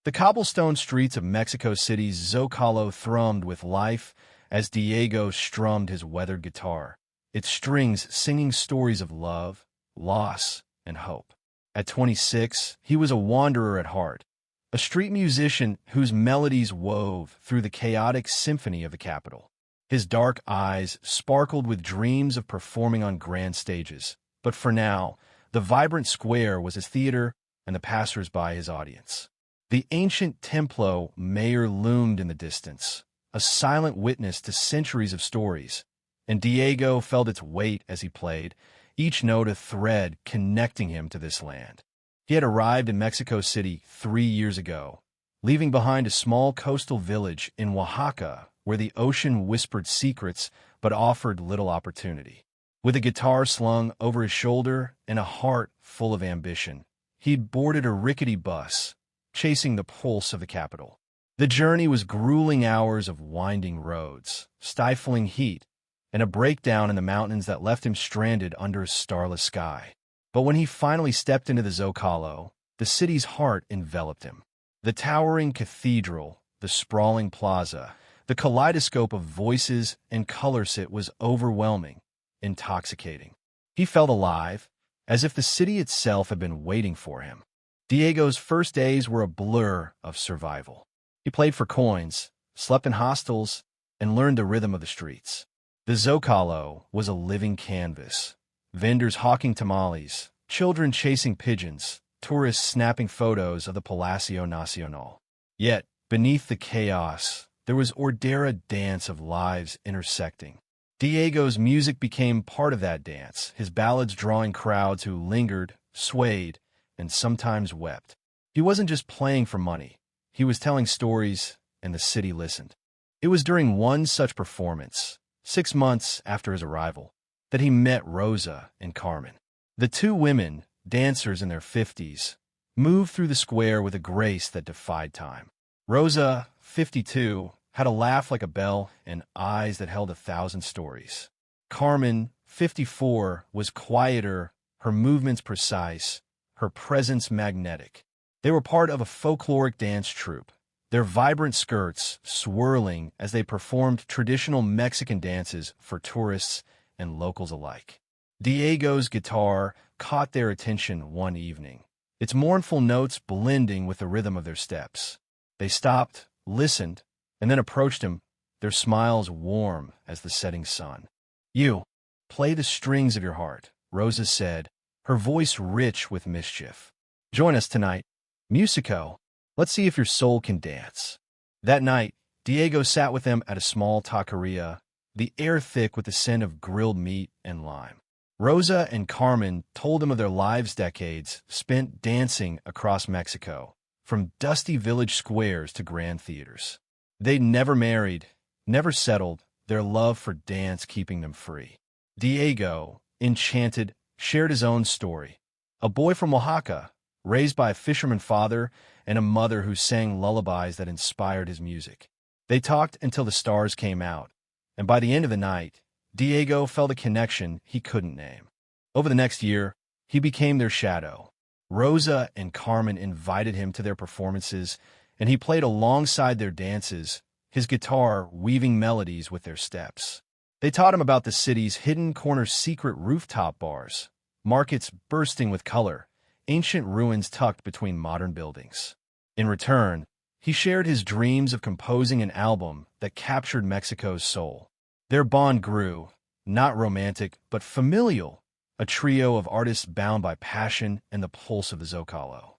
The cobblestone streets of Mexico City's Zocalo thrummed with life as Diego strummed his weathered guitar, its strings singing stories of love, loss, and hope. At 26, he was a wanderer at heart, a street musician whose melodies wove through the chaotic symphony of the capital. His dark eyes sparkled with dreams of performing on grand stages, but for now, the vibrant square was his theater and the passers-by his audience. The ancient Templo Mayor loomed in the distance, a silent witness to centuries of stories, and Diego felt its weight as he played, each note a thread connecting him to this land. He had arrived in Mexico City 3 years ago, leaving behind a small coastal village in Oaxaca where the ocean whispered secrets but offered little opportunity. With a guitar slung over his shoulder and a heart full of ambition, he'd boarded a rickety bus, chasing the pulse of the capital. The journey was grueling hours of winding roads, stifling heat, and a breakdown in the mountains that left him stranded under a starless sky. But when he finally stepped into the Zocalo, the city's heart enveloped him. The towering cathedral, the sprawling plaza, the kaleidoscope of voices and colors, it was overwhelming, intoxicating. He felt alive, as if the city itself had been waiting for him. Diego's first days were a blur of survival. He played for coins, slept in hostels, and learned the rhythm of the streets. The Zocalo was a living canvas. Vendors hawking tamales, children chasing pigeons, tourists snapping photos of the Palacio Nacional. Yet, beneath the chaos, there was a dance of lives intersecting. Diego's music became part of that dance, his ballads drawing crowds who lingered, swayed, and sometimes wept. He wasn't just playing for money. He was telling stories, and the city listened. It was during one such performance, 6 months after his arrival, that he met Rosa and Carmen. The two women, dancers in their 50s, moved through the square with a grace that defied time. Rosa, 52, had a laugh like a bell and eyes that held 1,000 stories. Carmen, 54, was quieter, her movements precise, her presence magnetic. They were part of a folkloric dance troupe, their vibrant skirts swirling as they performed traditional Mexican dances for tourists and locals alike. Diego's guitar caught their attention one evening, its mournful notes blending with the rhythm of their steps. They stopped, listened, and then approached him, their smiles warm as the setting sun. "You, play the strings of your heart," Rosa said, her voice rich with mischief. "Join us tonight. Musico. Let's see if your soul can dance." That night, Diego sat with them at a small taqueria, the air thick with the scent of grilled meat and lime. Rosa and Carmen told him of their lives' decades spent dancing across Mexico, from dusty village squares to grand theaters. They'd never married, never settled, their love for dance keeping them free. Diego, enchanted, shared his own story. A boy from Oaxaca, raised by a fisherman father and a mother who sang lullabies that inspired his music. They talked until the stars came out, and by the end of the night, Diego felt a connection he couldn't name. Over the next year, he became their shadow. Rosa and Carmen invited him to their performances, and he played alongside their dances, his guitar weaving melodies with their steps. They taught him about the city's hidden corner secret rooftop bars, markets bursting with color, ancient ruins tucked between modern buildings. In return, he shared his dreams of composing an album that captured Mexico's soul. Their bond grew, not romantic, but familial, a trio of artists bound by passion and the pulse of the Zocalo.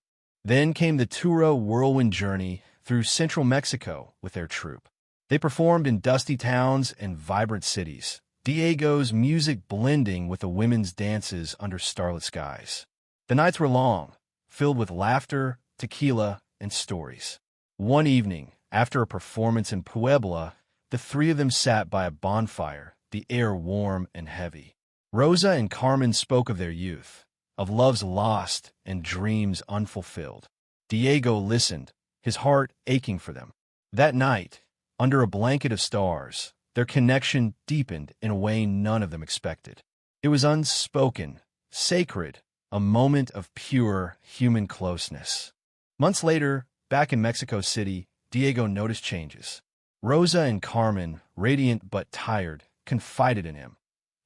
Then came the Turo whirlwind journey through central Mexico with their troupe. They performed in dusty towns and vibrant cities, Diego's music blending with the women's dances under starlit skies. The nights were long, filled with laughter, tequila, and stories. One evening, after a performance in Puebla, the three of them sat by a bonfire, the air warm and heavy. Rosa and Carmen spoke of their youth, of loves lost and dreams unfulfilled. Diego listened, his heart aching for them. That night, under a blanket of stars, their connection deepened in a way none of them expected. It was unspoken, sacred, a moment of pure human closeness. Months later, Back in Mexico City, Diego noticed changes. Rosa and Carmen, radiant but tired, confided in him.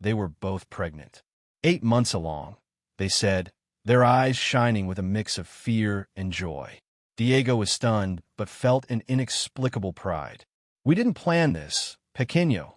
They were both pregnant. 8 months along, they said, their eyes shining with a mix of fear and joy. Diego was stunned, but felt an inexplicable pride. "We didn't plan this, pequeño,"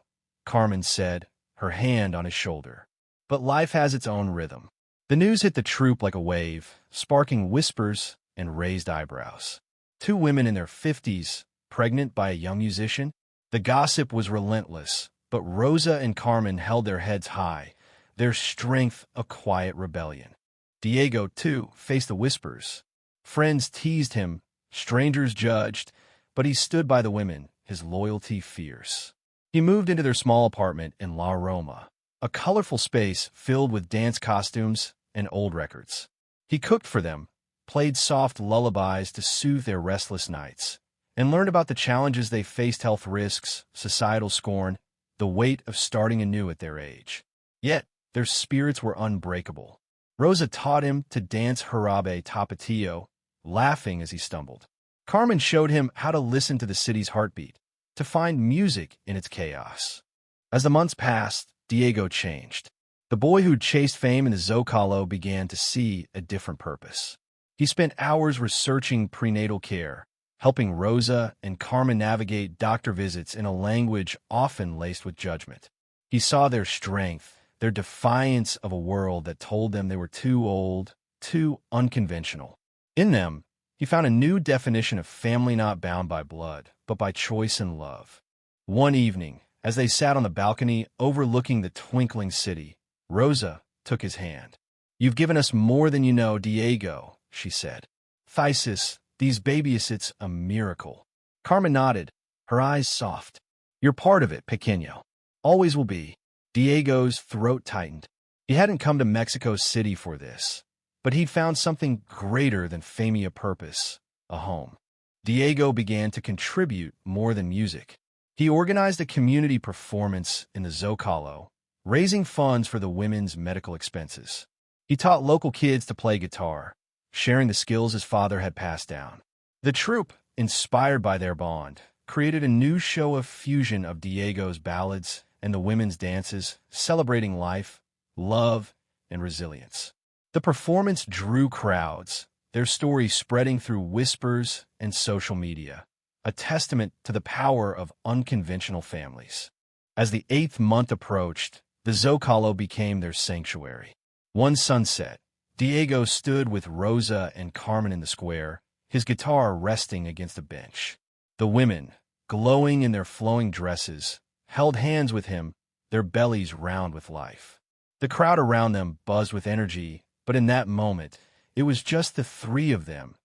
Carmen said, her hand on his shoulder. But life has its own rhythm. The news hit the troop like a wave, sparking whispers and raised eyebrows. Two women in their 50s, pregnant by a young musician? The gossip was relentless, but Rosa and Carmen held their heads high, their strength a quiet rebellion. Diego, too, faced the whispers. Friends teased him, strangers judged, but he stood by the women, his loyalty fierce. He moved into their small apartment in La Roma, a colorful space filled with dance costumes and old records. He cooked for them, played soft lullabies to soothe their restless nights, and learned about the challenges they faced: health risks, societal scorn, the weight of starting anew at their age. Yet, their spirits were unbreakable. Rosa taught him to dance jarabe tapatio, laughing as he stumbled. Carmen showed him how to listen to the city's heartbeat, to find music in its chaos. As the months passed, Diego changed. The boy who'd chased fame in the Zocalo began to see a different purpose. He spent hours researching prenatal care, helping Rosa and Carmen navigate doctor visits in a language often laced with judgment. He saw their strength, their defiance of a world that told them they were too old, too unconventional. In them, he found a new definition of family not bound by blood, but by choice and love. One evening, as they sat on the balcony overlooking the twinkling city, Rosa took his hand. "You've given us more than you know, Diego," she said. "Thesis, these babies, it's a miracle." Carmen nodded, her eyes soft. "You're part of it, pequeño. Always will be." Diego's throat tightened. He hadn't come to Mexico City for this, but he'd found something greater than fame, a purpose, a home. Diego began to contribute more than music. He organized a community performance in the Zocalo, raising funds for the women's medical expenses. He taught local kids to play guitar, sharing the skills his father had passed down. The troupe, inspired by their bond, created a new show of fusion of Diego's ballads and the women's dances, celebrating life, love, and resilience. The performance drew crowds, their stories spreading through whispers and social media, a testament to the power of unconventional families. As the 8th month approached, the Zocalo became their sanctuary. One sunset, Diego stood with Rosa and Carmen in the square, his guitar resting against a bench. The women, glowing in their flowing dresses, held hands with him, their bellies round with life. The crowd around them buzzed with energy, but in that moment, it was just the three of them,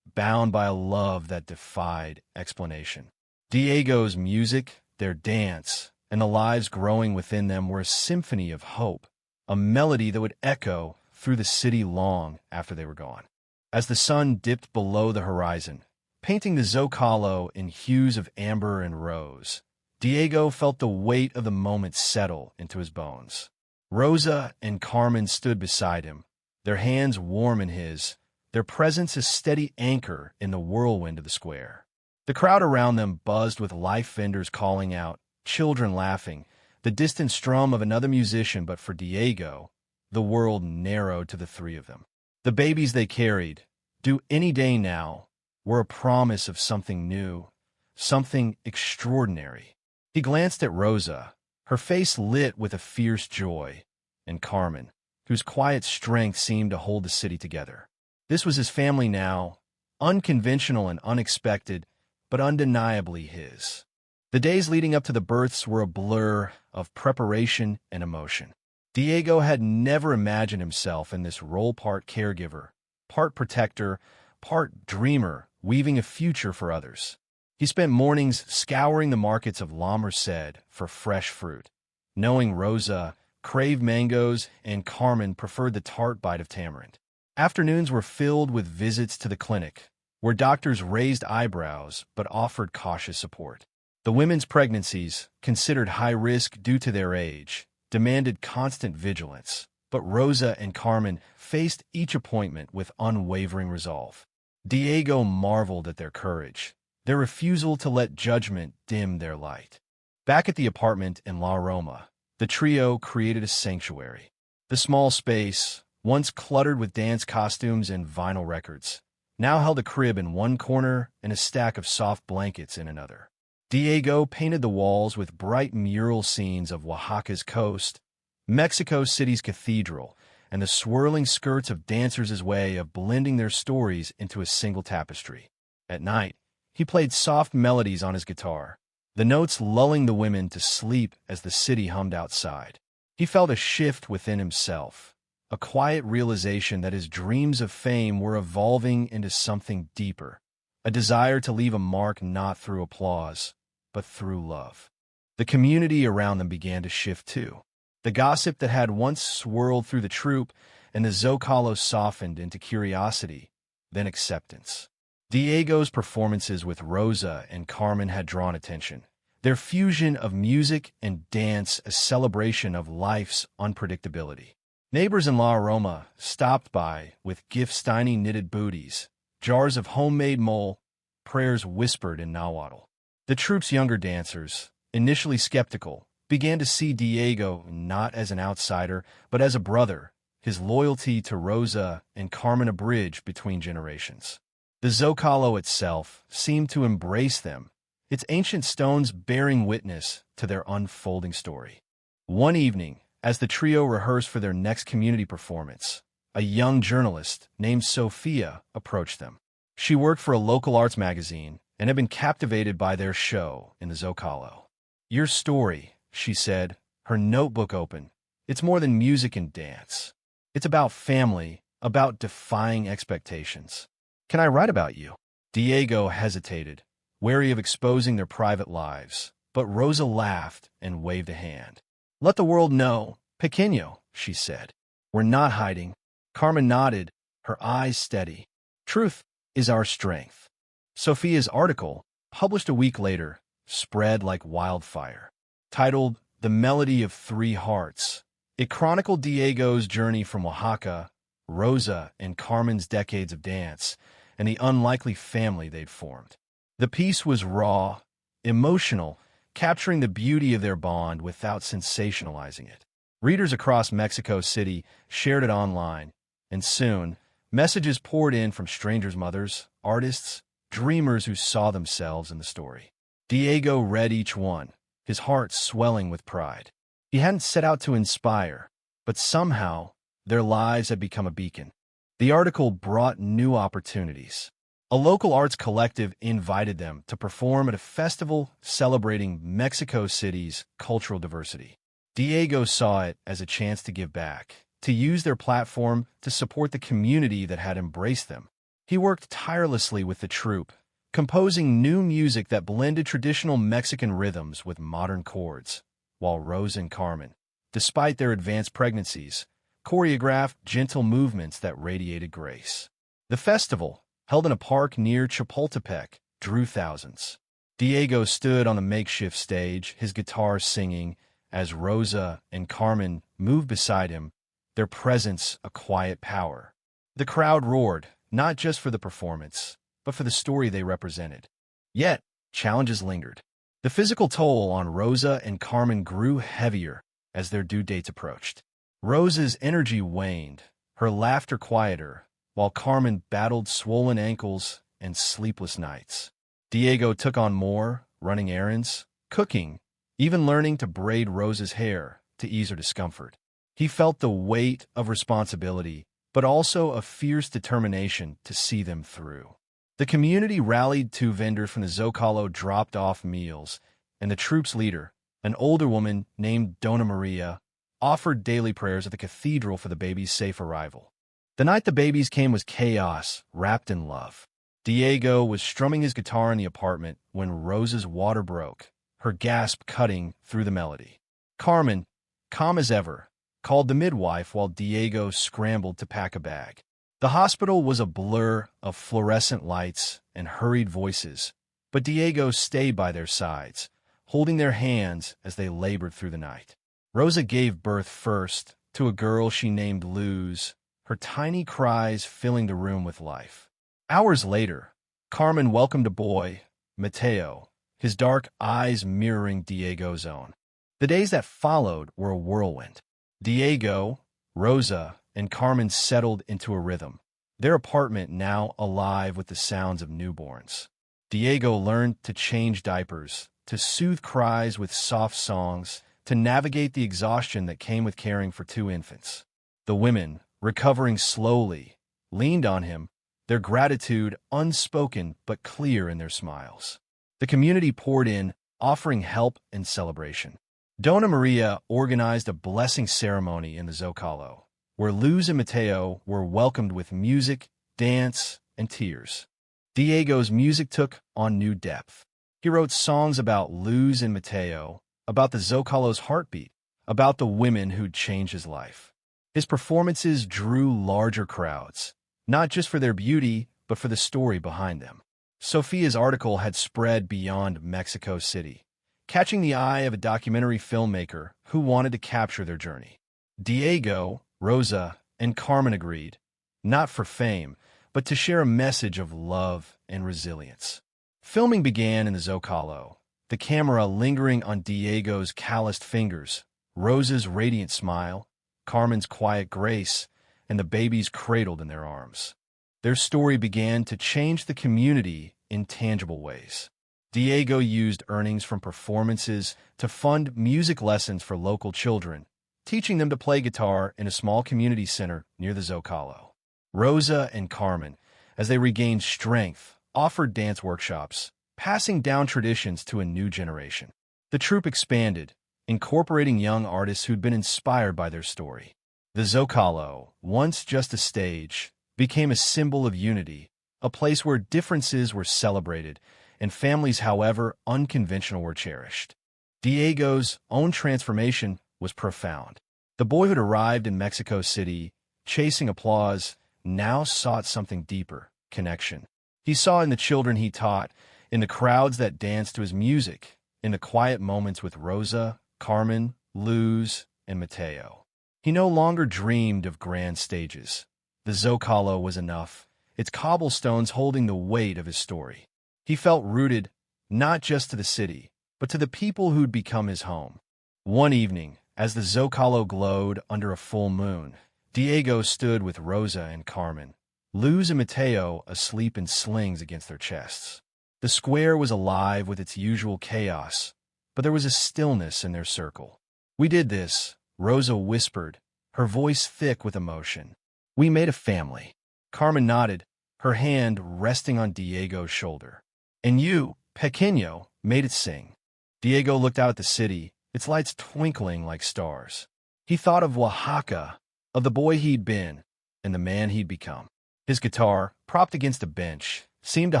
bound by a love that defied explanation. Diego's music, their dance, and the lives growing within them were a symphony of hope, a melody that would echo through the city long after they were gone. As the sun dipped below the horizon, painting the Zocalo in hues of amber and rose, Diego felt the weight of the moment settle into his bones. Rosa and Carmen stood beside him, their hands warm in his, their presence a steady anchor in the whirlwind of the square. The crowd around them buzzed with life vendors calling out, children laughing, the distant strum of another musician, but for Diego, the world narrowed to the three of them. The babies they carried, due any day now, were a promise of something new, something extraordinary. He glanced at Rosa, her face lit with a fierce joy, and Carmen, whose quiet strength seemed to hold the city together. This was his family now, unconventional and unexpected, but undeniably his. The days leading up to the births were a blur of preparation and emotion. Diego had never imagined himself in this role: part caregiver, part protector, part dreamer, weaving a future for others. He spent mornings scouring the markets of La Merced for fresh fruit, knowing Rosa craved mangoes and Carmen preferred the tart bite of tamarind. Afternoons were filled with visits to the clinic, where doctors raised eyebrows but offered cautious support. The women's pregnancies, considered high risk due to their age, demanded constant vigilance, but Rosa and Carmen faced each appointment with unwavering resolve. Diego marveled at their courage, their refusal to let judgment dim their light. Back at the apartment in La Roma, the trio created a sanctuary. The small space, once cluttered with dance costumes and vinyl records, now held a crib in one corner and a stack of soft blankets in another. Diego painted the walls with bright mural scenes of Oaxaca's coast, Mexico City's cathedral, and the swirling skirts of dancers' way of blending their stories into a single tapestry. At night, he played soft melodies on his guitar, the notes lulling the women to sleep as the city hummed outside. He felt a shift within himself, a quiet realization that his dreams of fame were evolving into something deeper, a desire to leave a mark not through applause, but through love. The community around them began to shift too. The gossip that had once swirled through the troupe and the Zocalo softened into curiosity, then acceptance. Diego's performances with Rosa and Carmen had drawn attention, their fusion of music and dance a celebration of life's unpredictability. Neighbors in La Roma stopped by with gifts-tiny knitted booties, jars of homemade mole, prayers whispered in Nahuatl. The troupe's younger dancers, initially skeptical, began to see Diego not as an outsider, but as a brother, his loyalty to Rosa and Carmen a bridge between generations. The Zocalo itself seemed to embrace them, its ancient stones bearing witness to their unfolding story. One evening, as the trio rehearsed for their next community performance, a young journalist named Sophia approached them. She worked for a local arts magazine and had been captivated by their show in the Zocalo. "Your story," she said, her notebook open. "It's more than music and dance. It's about family, about defying expectations. Can I write about you?" Diego hesitated, wary of exposing their private lives, but Rosa laughed and waved a hand. "Let the world know, pequeño," she said. "We're not hiding." Carmen nodded, her eyes steady. "Truth is our strength." Sophia's article, published a week later, spread like wildfire. Titled "The Melody of Three Hearts," it chronicled Diego's journey from Oaxaca, Rosa and Carmen's decades of dance, and the unlikely family they'd formed. The piece was raw, emotional, capturing the beauty of their bond without sensationalizing it. Readers across Mexico City shared it online, and soon, messages poured in from strangers' mothers, artists, dreamers who saw themselves in the story. Diego read each one, his heart swelling with pride. He hadn't set out to inspire, but somehow their lives had become a beacon. The article brought new opportunities. A local arts collective invited them to perform at a festival celebrating Mexico City's cultural diversity. Diego saw it as a chance to give back, to use their platform to support the community that had embraced them. He worked tirelessly with the troupe, composing new music that blended traditional Mexican rhythms with modern chords, while Rose and Carmen, despite their advanced pregnancies, choreographed gentle movements that radiated grace. The festival, held in a park near Chapultepec, drew thousands. Diego stood on the makeshift stage, his guitar singing, as Rosa and Carmen moved beside him, their presence a quiet power. The crowd roared, not just for the performance, but for the story they represented. Yet, challenges lingered. The physical toll on Rosa and Carmen grew heavier as their due dates approached. Rosa's energy waned, her laughter quieter, while Carmen battled swollen ankles and sleepless nights. Diego took on more, running errands, cooking, even learning to braid Rosa's hair to ease her discomfort. He felt the weight of responsibility, but also a fierce determination to see them through. The community rallied. 2 vendors from the Zocalo dropped off meals, and the troupe's leader, an older woman named Dona Maria, offered daily prayers at the cathedral for the baby's safe arrival. The night the babies came was chaos, wrapped in love. Diego was strumming his guitar in the apartment when Rosa's water broke, her gasp cutting through the melody. Carmen, calm as ever, called the midwife while Diego scrambled to pack a bag. The hospital was a blur of fluorescent lights and hurried voices, but Diego stayed by their sides, holding their hands as they labored through the night. Rosa gave birth first to a girl she named Luz, her tiny cries filling the room with life. Hours later, Carmen welcomed a boy, Mateo, his dark eyes mirroring Diego's own. The days that followed were a whirlwind. Diego, Rosa, and Carmen settled into a rhythm, their apartment now alive with the sounds of newborns. Diego learned to change diapers, to soothe cries with soft songs, to navigate the exhaustion that came with caring for two infants. The women, recovering slowly, leaned on him, their gratitude unspoken but clear in their smiles. The community poured in, offering help and celebration. Dona Maria organized a blessing ceremony in the Zocalo, where Luz and Mateo were welcomed with music, dance, and tears. Diego's music took on new depth. He wrote songs about Luz and Mateo, about the Zocalo's heartbeat, about the women who'd changed his life. His performances drew larger crowds, not just for their beauty, but for the story behind them. Sophia's article had spread beyond Mexico City, catching the eye of a documentary filmmaker who wanted to capture their journey. Diego, Rosa, and Carmen agreed, not for fame, but to share a message of love and resilience. Filming began in the Zocalo, the camera lingering on Diego's calloused fingers, Rosa's radiant smile, Carmen's quiet grace, and the babies cradled in their arms. Their story began to change the community in tangible ways. Diego used earnings from performances to fund music lessons for local children, teaching them to play guitar in a small community center near the Zocalo. Rosa and Carmen, as they regained strength, offered dance workshops, passing down traditions to a new generation. The troupe expanded, incorporating young artists who'd been inspired by their story. The Zocalo, once just a stage, became a symbol of unity, a place where differences were celebrated and families, however unconventional, were cherished. Diego's own transformation was profound. The boy who'd arrived in Mexico City, chasing applause, now sought something deeper, connection. He saw in the children he taught, in the crowds that danced to his music, in the quiet moments with Rosa, Carmen, Luz, and Mateo. He no longer dreamed of grand stages. The Zocalo was enough, its cobblestones holding the weight of his story. He felt rooted, not just to the city, but to the people who'd become his home. One evening, as the Zocalo glowed under a full moon, Diego stood with Rosa and Carmen, Luz and Mateo asleep in slings against their chests. The square was alive with its usual chaos, but there was a stillness in their circle. "We did this," Rosa whispered, her voice thick with emotion. "We made a family." Carmen nodded, her hand resting on Diego's shoulder. "And you, Pequeño, made it sing." Diego looked out at the city, its lights twinkling like stars. He thought of Oaxaca, of the boy he'd been, and the man he'd become. His guitar, propped against a bench, seemed to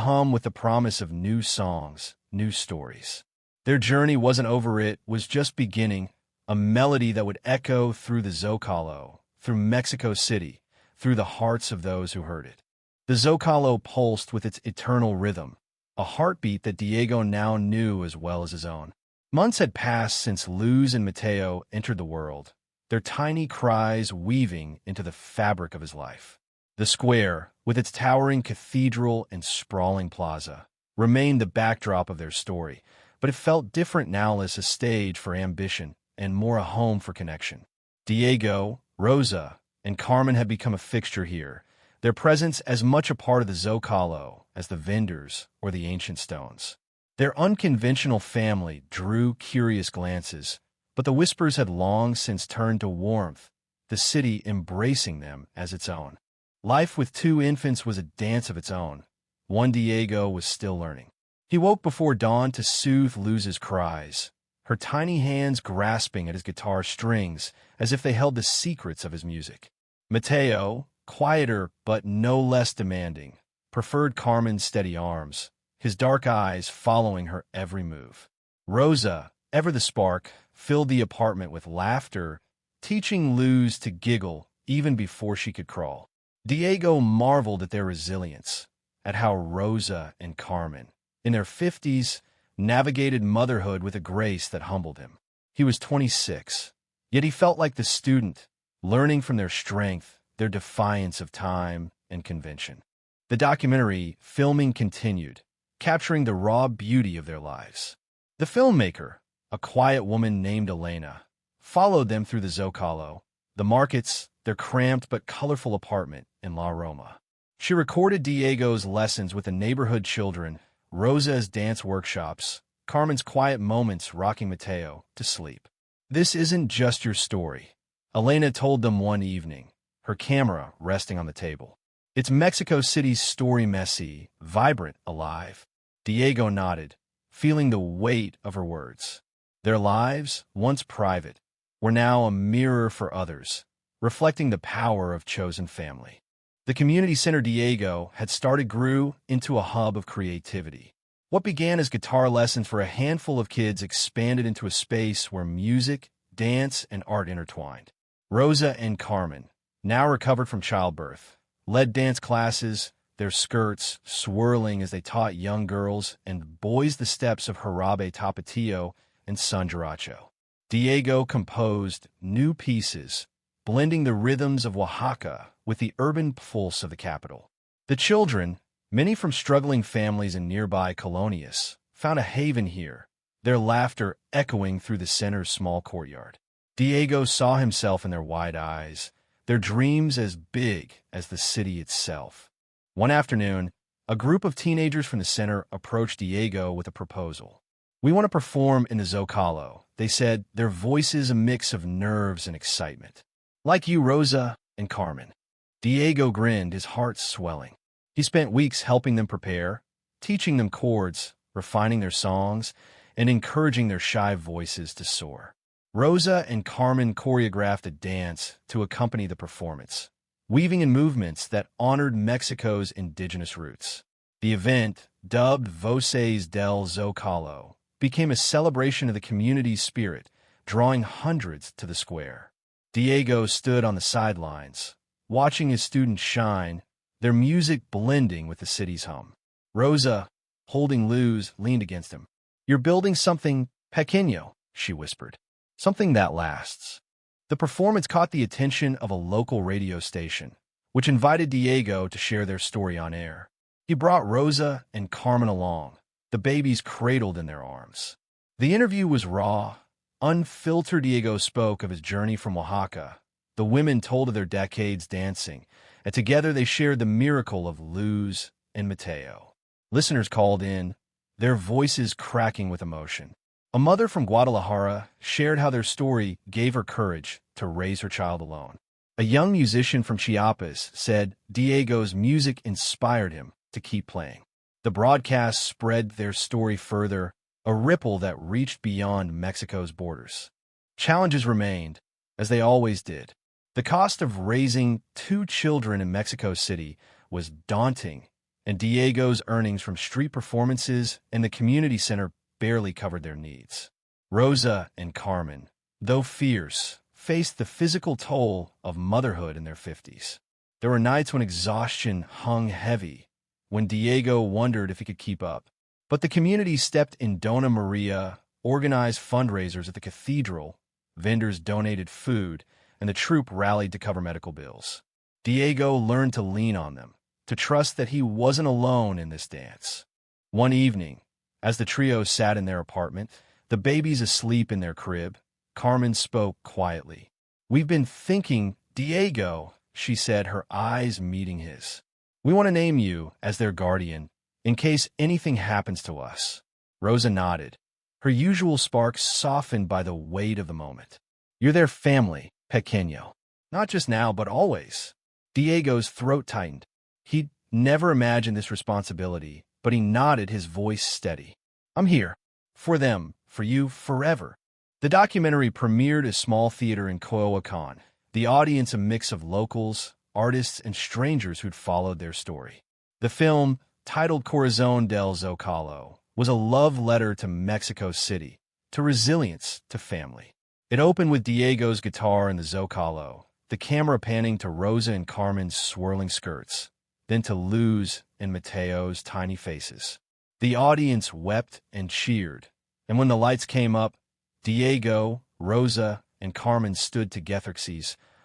hum with the promise of new songs, new stories. Their journey wasn't over, it was just beginning, a melody that would echo through the Zocalo, through Mexico City, through the hearts of those who heard it. The Zocalo pulsed with its eternal rhythm, a heartbeat that Diego now knew as well as his own. Months had passed since Luz and Mateo entered the world, their tiny cries weaving into the fabric of his life. The square, with its towering cathedral and sprawling plaza, remained the backdrop of their story, but it felt different now, less a stage for ambition and more a home for connection. Diego, Rosa, and Carmen had become a fixture here, their presence as much a part of the Zocalo as the vendors or the ancient stones. Their unconventional family drew curious glances, but the whispers had long since turned to warmth, the city embracing them as its own. Life with two infants was a dance of its own, one Diego was still learning. He woke before dawn to soothe Luz's cries, her tiny hands grasping at his guitar strings as if they held the secrets of his music. Mateo, quieter but no less demanding, preferred Carmen's steady arms, his dark eyes following her every move. Rosa, ever the spark, filled the apartment with laughter, teaching Luz to giggle even before she could crawl. Diego marveled at their resilience, at how Rosa and Carmen, in their 50s, navigated motherhood with a grace that humbled him. He was 26, yet he felt like the student, learning from their strength, their defiance of time and convention. The documentary filming continued, capturing the raw beauty of their lives. The filmmaker, a quiet woman named Elena, followed them through the Zocalo, the markets, their cramped but colorful apartment in La Roma. She recorded Diego's lessons with the neighborhood children, Rosa's dance workshops, Carmen's quiet moments rocking Mateo to sleep. "This isn't just your story," Elena told them one evening, her camera resting on the table. "It's Mexico City's story, messy, vibrant, alive." Diego nodded, feeling the weight of her words. Their lives, once private, were now a mirror for others, reflecting the power of chosen family. The community center Diego had started grew into a hub of creativity. What began as guitar lessons for a handful of kids expanded into a space where music, dance, and art intertwined. Rosa and Carmen, now recovered from childbirth, led dance classes, their skirts swirling as they taught young girls and boys the steps of Jarabe Tapatio and Son Jaracho. Diego composed new pieces, blending the rhythms of Oaxaca with the urban pulse of the capital. The children, many from struggling families in nearby Colonias, found a haven here, their laughter echoing through the center's small courtyard. Diego saw himself in their wide eyes, their dreams as big as the city itself. One afternoon, a group of teenagers from the center approached Diego with a proposal. "We want to perform in the Zocalo," they said, their voices a mix of nerves and excitement. "Like you, Rosa and Carmen." Diego grinned, his heart swelling. He spent weeks helping them prepare, teaching them chords, refining their songs, and encouraging their shy voices to soar. Rosa and Carmen choreographed a dance to accompany the performance, weaving in movements that honored Mexico's indigenous roots. The event, dubbed Voces del Zocalo, became a celebration of the community's spirit, drawing hundreds to the square. Diego stood on the sidelines, watching his students shine, their music blending with the city's hum. Rosa, holding Luz, leaned against him. "You're building something pequeño," she whispered. "Something that lasts." The performance caught the attention of a local radio station, which invited Diego to share their story on air. He brought Rosa and Carmen along, the babies cradled in their arms. The interview was raw, unfiltered. Diego spoke of his journey from Oaxaca. The women told of their decades dancing, and together they shared the miracle of Luz and Mateo. Listeners called in, their voices cracking with emotion. A mother from Guadalajara shared how their story gave her courage to raise her child alone. A young musician from Chiapas said Diego's music inspired him to keep playing. The broadcast spread their story further, a ripple that reached beyond Mexico's borders. Challenges remained, as they always did. The cost of raising 2 children in Mexico City was daunting, and Diego's earnings from street performances and the community center barely covered their needs. Rosa and Carmen, though fierce, faced the physical toll of motherhood in their 50s. There were nights when exhaustion hung heavy, when Diego wondered if he could keep up. But the community stepped in. Dona Maria organized fundraisers at the cathedral, vendors donated food, and the troupe rallied to cover medical bills. Diego learned to lean on them, to trust that he wasn't alone in this dance. One evening, as the trio sat in their apartment, the babies asleep in their crib, Carmen spoke quietly. "We've been thinking, Diego," she said, her eyes meeting his. "We want to name you as their guardian, in case anything happens to us." Rosa nodded, her usual spark softened by the weight of the moment. "You're their family, pequeño. Not just now, but always." Diego's throat tightened. He'd never imagined this responsibility, but he nodded, his voice steady. "I'm here. For them, for you, forever." The documentary premiered at a small theater in Coyoacán, the audience a mix of locals, artists, and strangers who'd followed their story. The film, titled Corazón del Zocalo, was a love letter to Mexico City, to resilience, to family. It opened with Diego's guitar in the Zocalo, the camera panning to Rosa and Carmen's swirling skirts, then to Luz and Mateo's tiny faces. The audience wept and cheered, and when the lights came up, Diego, Rosa, and Carmen stood together,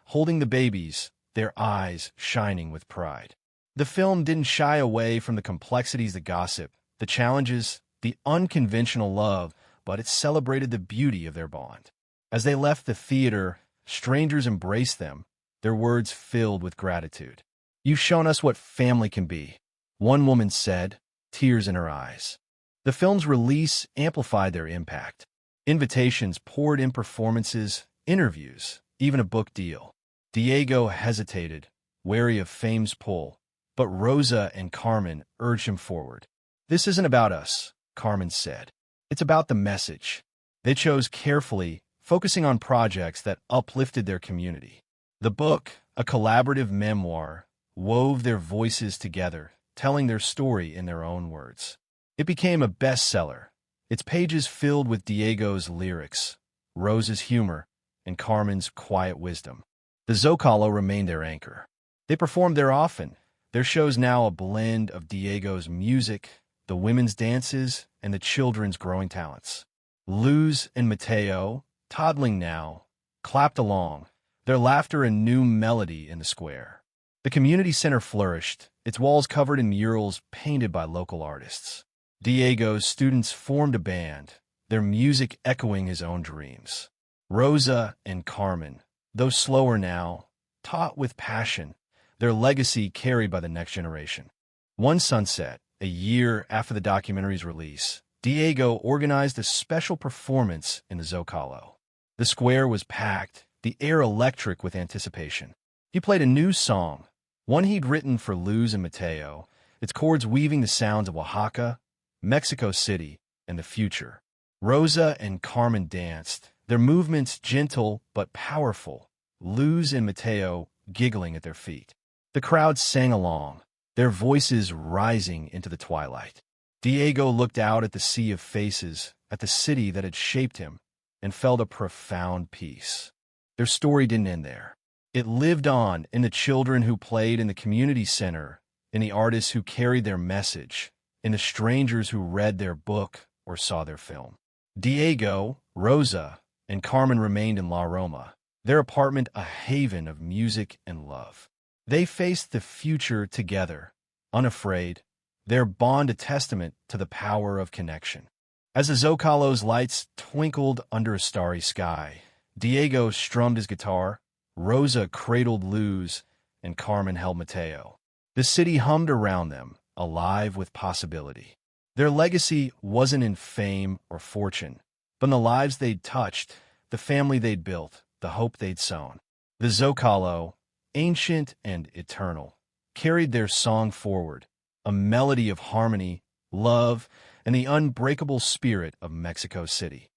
holding the babies, their eyes shining with pride. The film didn't shy away from the complexities, the gossip, the challenges, the unconventional love, but it celebrated the beauty of their bond. As they left the theater, strangers embraced them, their words filled with gratitude. "You've shown us what family can be," one woman said, tears in her eyes. The film's release amplified their impact. Invitations poured in, performances, interviews, even a book deal. Diego hesitated, wary of fame's pull, but Rosa and Carmen urged him forward. "This isn't about us," Carmen said. "It's about the message." They chose carefully, focusing on projects that uplifted their community. The book, a collaborative memoir, wove their voices together, telling their story in their own words. It became a bestseller, its pages filled with Diego's lyrics, Rosa's humor, and Carmen's quiet wisdom. The Zocalo remained their anchor. They performed there often, their shows now a blend of Diego's music, the women's dances, and the children's growing talents. Luz and Mateo, toddling now, clapped along, their laughter a new melody in the square. The community center flourished, its walls covered in murals painted by local artists. Diego's students formed a band, their music echoing his own dreams. Rosa and Carmen, though slower now, taught with passion, their legacy carried by the next generation. One sunset, a year after the documentary's release, Diego organized a special performance in the Zocalo. The square was packed, the air electric with anticipation. He played a new song, one he'd written for Luz and Mateo, its chords weaving the sounds of Oaxaca, Mexico City, and the future. Rosa and Carmen danced, their movements gentle but powerful, Luz and Mateo giggling at their feet. The crowd sang along, their voices rising into the twilight. Diego looked out at the sea of faces, at the city that had shaped him, and felt a profound peace. Their story didn't end there. It lived on in the children who played in the community center, in the artists who carried their message, in the strangers who read their book or saw their film. Diego, Rosa, and Carmen remained in La Roma, their apartment a haven of music and love. They faced the future together, unafraid, their bond a testament to the power of connection. As the Zocalo's lights twinkled under a starry sky, Diego strummed his guitar, Rosa cradled Luz, and Carmen held Mateo. The city hummed around them, alive with possibility. Their legacy wasn't in fame or fortune, but in the lives they'd touched, the family they'd built, the hope they'd sown. The Zocalo, ancient and eternal, carried their song forward, a melody of harmony, love, and the unbreakable spirit of Mexico City.